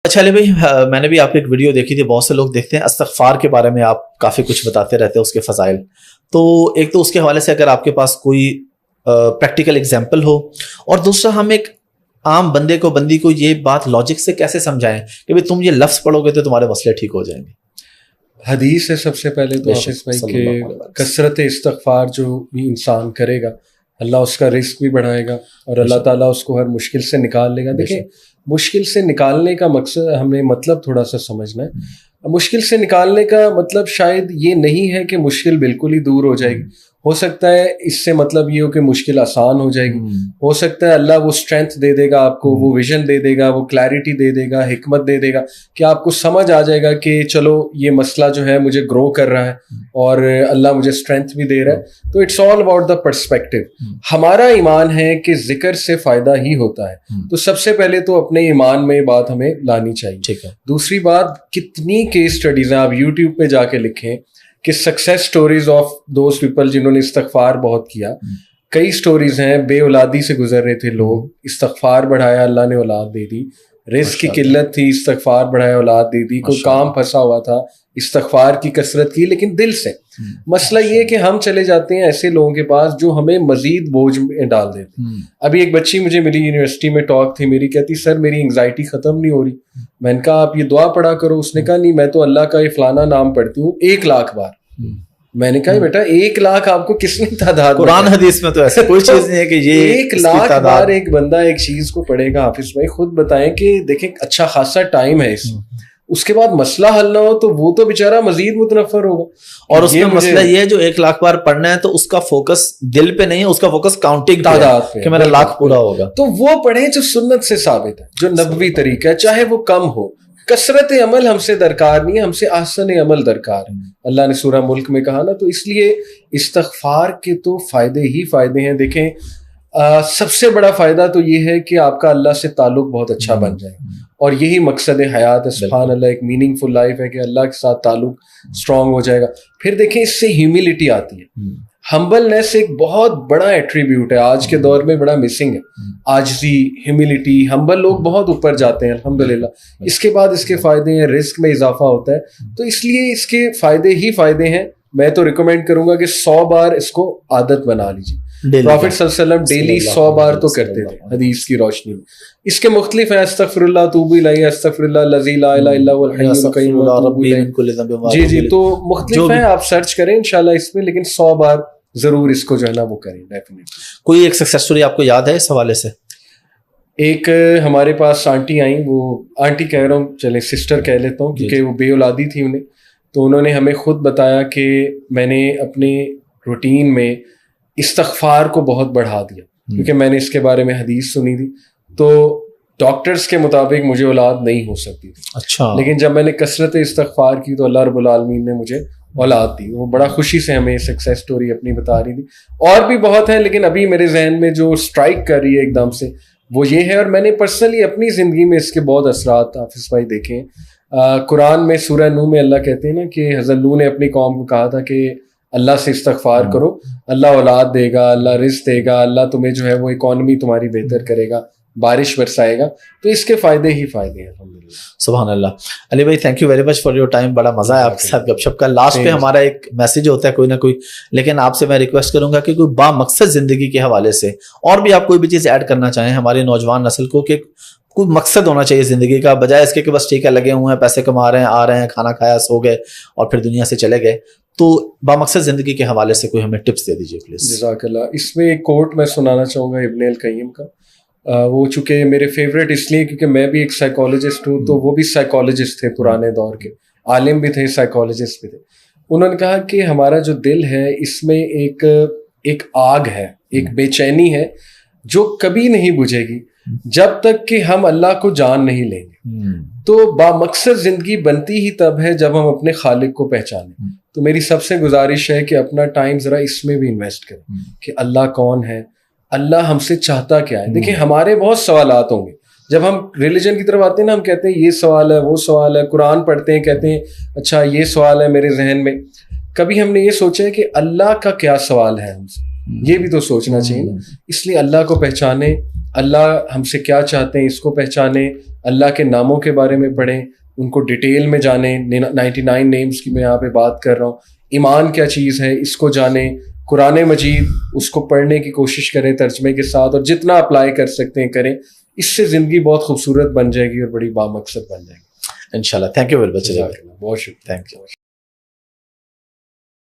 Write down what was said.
اچھا علی بھائی، میں نے بھی آپ کی ایک ویڈیو دیکھی تھی، بہت سے لوگ دیکھتے ہیں استغفار کے بارے میں، آپ کافی کچھ بتاتے رہتے ہیں اس کے فضائل. تو ایک تو اس کے حوالے سے اگر آپ کے پاس کوئی پریکٹیکل اگزامپل ہو، اور دوسرا ہم ایک عام بندی کو یہ بات لاجک سے کیسے سمجھائیں کہ بھئی تم یہ لفظ پڑھو گے تو تمہارے مسئلے ٹھیک ہو جائیں گے. حدیث ہے سب سے پہلے تو حافظ بھائی کہ کثرت استغفار جو بھی انسان کرے گا اللہ اس کا رزق بھی بڑھائے گا اور اللہ تعالیٰ اس کو ہر مشکل سے نکال لے گا. دیکھیں مشکل سے نکالنے کا مقصد ہمیں مطلب تھوڑا سا سمجھنا ہے. مشکل سے نکالنے کا مطلب شاید یہ نہیں ہے کہ مشکل بالکل ہی دور ہو جائے گی. ہو سکتا ہے اس سے مطلب یہ ہو کہ مشکل آسان ہو جائے گی. ہو سکتا ہے اللہ وہ اسٹرینتھ دے دے گا آپ کو، وہ ویژن دے دے گا، وہ کلیئرٹی دے دے گا، حکمت دے دے گا کہ آپ کو سمجھ آ جائے گا کہ چلو یہ مسئلہ جو ہے مجھے گرو کر رہا ہے اور اللہ مجھے اسٹرینتھ بھی دے رہا ہے. تو it's all about the perspective. ہمارا ایمان ہے کہ ذکر سے فائدہ ہی ہوتا ہے. تو سب سے پہلے تو اپنے ایمان میں بات ہمیں لانی چاہیے. ٹھیک ہے. دوسری بات، کتنی کیس اسٹڈیز ہیں، آپ یوٹیوب پہ جا کے لکھیں کہ success stories of those people جنہوں نے استغفار بہت کیا. کئی سٹوریز ہیں، بے اولادی سے گزر رہے تھے لوگ، استغفار بڑھایا اللہ نے اولاد دے دی. رزق کی قلت تھی، استغفار بڑھایا اولاد دے دی. کوئی کام پھنسا ہوا تھا، استغفار کی کثرت کی لیکن دل سے. مسئلہ یہ کہ ہم چلے جاتے ہیں ایسے لوگوں کے پاس جو ہمیں مزید بوجھ میں ڈال دیتے. ابھی ایک بچی مجھے ملی یونیورسٹی میں، ٹاک تھی میری، کہتی سر میری انگزائٹی ختم نہیں ہو رہی. میں نے کہا آپ یہ دعا پڑھا کرو. اس نے کہا نہیں میں تو اللہ کا یہ فلانا نام پڑھتی ہوں 1,00,000 بار. میں نے کہا بیٹا 1,00,000 آپ کو کس نے تعداد، قرآن حدیث میں تو ایسا کوئی چیز نہیں ہے کہ یہ 1,00,000 بار ایک بندہ ایک چیز کو پڑھے گا. حافظ بھائی خود بتائیں کہ دیکھیں اچھا خاصا ٹائم ہے اس کے بعد مسئلہ حل نہ ہو تو وہ تو بیچارہ مزید متنفر ہوگا. اور اس میں مسئلہ یہ ہے جو 1,00,000 بار پڑھنا ہے تو اس کا فوکس دل پہ نہیں ہے، اس کا فوکس کاؤنٹنگ تعداد پہ کہ میرا 1,00,000 پورا ہوگا. تو وہ پڑھیں جو سنت سے ثابت ہے، جو نبوی طریقہ ہے، چاہے وہ کم ہو. کثرت عمل ہم سے درکار نہیں ہے، ہم سے احسن عمل درکار ہے. اللہ نے سورہ ملک میں کہا نا. تو اس لیے استغفار کے تو فائدے ہی فائدے ہیں. دیکھیں سب سے بڑا فائدہ تو یہ ہے کہ آپ کا اللہ سے تعلق بہت اچھا بن جائے، اور یہی مقصد حیات ہے. سبحان اللہ، ایک میننگ فل لائف ہے کہ اللہ کے ساتھ تعلق اسٹرانگ ہو جائے گا. پھر دیکھیں اس سے ہیوملٹی آتی ہے. ہمبلنس ایک بہت بڑا ایٹریبیوٹ ہے، آج کے دور میں بڑا مسنگ ہے. عاجزی، ہیوملٹی، ہمبل لوگ بہت اوپر جاتے ہیں الحمدللہ. اس کے بعد اس کے فائدے ہیں، رزق میں اضافہ ہوتا ہے. تو اس لیے اس کے فائدے ہی فائدے ہیں. میں تو ریکمینڈ کروں گا کہ 100 بار اس کو عادت بنا لیجیے. پروفٹ صلی اللہ علیہ وسلم ڈیلی 100 بار تو کرتے تھے حدیث کی روشنی میں. اس کے مختلف ہیں، استغفر اللہ توب الیہ، استغفر اللہ الذی لا الہ الا هو الحی القیوم. جی تو مختلف ہیں، آپ سرچ کریں انشاءاللہ اس میں، لیکن 100 بار ضرور اس کو جو ہے نا وہ کریں ڈیفینیٹلی. کوئی ایک سکسیس سٹوری آپ کو یاد ہے اس حوالے سے؟ ایک ہمارے پاس آنٹی آئیں، وہ آنٹی کہہ رہا ہوں، چلے سسٹر کہہ لیتا ہوں کیونکہ وہ بے اولادی تھی انہیں. تو انہوں نے ہمیں خود بتایا کہ میں نے اپنے روٹین میں استغفار کو بہت بڑھا دیا کیونکہ میں نے اس کے بارے میں حدیث سنی تھی. تو ڈاکٹرز کے مطابق مجھے اولاد نہیں ہو سکتی تھی. اچھا. لیکن جب میں نے کثرت استغفار کی تو اللہ رب العالمین نے مجھے اولاد دی. وہ بڑا خوشی سے ہمیں سکسیس سٹوری اپنی بتا رہی تھی. اور بھی بہت ہیں لیکن ابھی میرے ذہن میں جو اسٹرائک کر رہی ہے ایک دم سے وہ یہ ہے. اور میں نے پرسنلی اپنی زندگی میں اس کے بہت اثرات حافظ بھائی دیکھے. قرآن میں سورہ نوح میں اللہ کہتے ہیں نا کہ حضرت نوح نے اپنی قوم کو کہا تھا کہ اللہ سے استغفار کرو، اللہ اولاد دے گا، اللہ رزق دے گا، اللہ تمہیں جو ہے وہ اکانومی تمہاری بہتر کرے گا، بارش برسائے گا. تو اس کے فائدے ہی فائدے ہیں الحمدللہ. سبحان اللہ. علی بھائی thank you very much for your time. بڑا مزہ ہے آپ کے ساتھ گپ شپ کا. لاسٹ پہ ہمارا ایک میسج ہوتا ہے کوئی نہ کوئی، لیکن آپ سے میں ریکویسٹ کروں گا کہ کوئی با مقصد زندگی کے حوالے سے اور بھی آپ کوئی بھی چیز ایڈ کرنا چاہیں ہماری نوجوان نسل کو، کہ کوئی مقصد ہونا چاہیے زندگی کا، بجائے اس کے کہ بس ٹھیک ہے لگے ہوئے ہیں، پیسے کما رہے ہیں، آ رہے ہیں، کھانا کھایا، سو گئے اور پھر دنیا سے چلے گئے. تو با مقصد زندگی کے حوالے سے کوئی ہمیں ٹپس دے دیجیے پلیز. جزاک اللہ. اس میں ایک کوٹ میں سنانا چاہوں گا ابن القیم کا. وہ چونکہ میرے فیوریٹ اس لیے کیونکہ میں بھی ایک سائیکالوجسٹ ہوں، تو وہ بھی سائیکالوجسٹ تھے پرانے دور کے، عالم بھی تھے، سائیکالوجسٹ بھی تھے. انہوں نے کہا کہ ہمارا جو دل ہے اس میں ایک آگ ہے، ایک بے چینی ہے جو کبھی نہیں بجھے گی جب تک کہ ہم اللہ کو جان نہیں لیں گے. تو با مقصد زندگی بنتی ہی تب ہے جب ہم اپنے خالق کو پہچانیں. تو میری سب سے گزارش ہے کہ اپنا ٹائم ذرا اس میں بھی انویسٹ کریں کہ اللہ کون ہے، اللہ ہم سے چاہتا کیا ہے. دیکھیں ہمارے بہت سوالات ہوں گے جب ہم ریلیجن کی طرف آتے ہیں نا، ہم کہتے ہیں یہ سوال ہے، وہ سوال ہے. قرآن پڑھتے ہیں کہتے ہیں اچھا یہ سوال ہے میرے ذہن میں. کبھی ہم نے یہ سوچا ہے کہ اللہ کا کیا سوال ہے ہم سے، یہ بھی تو سوچنا چاہیے نا. اس لیے اللہ کو پہچانیں، اللہ ہم سے کیا چاہتے ہیں اس کو پہچانیں, اللہ کے ناموں کے بارے میں پڑھیں, ان کو ڈیٹیل میں جانیں. 99 نیمز کی میں یہاں پہ بات کر رہا ہوں. ایمان کیا چیز ہے اس کو جانیں. قرآن مجید اس کو پڑھنے کی کوشش کریں ترجمے کے ساتھ, اور جتنا اپلائی کر سکتے ہیں کریں. اس سے زندگی بہت خوبصورت بن جائے گی اور بڑی بامقصد بن جائے گی انشاءاللہ. Thank you very much. بہت شکریہ. Thank you.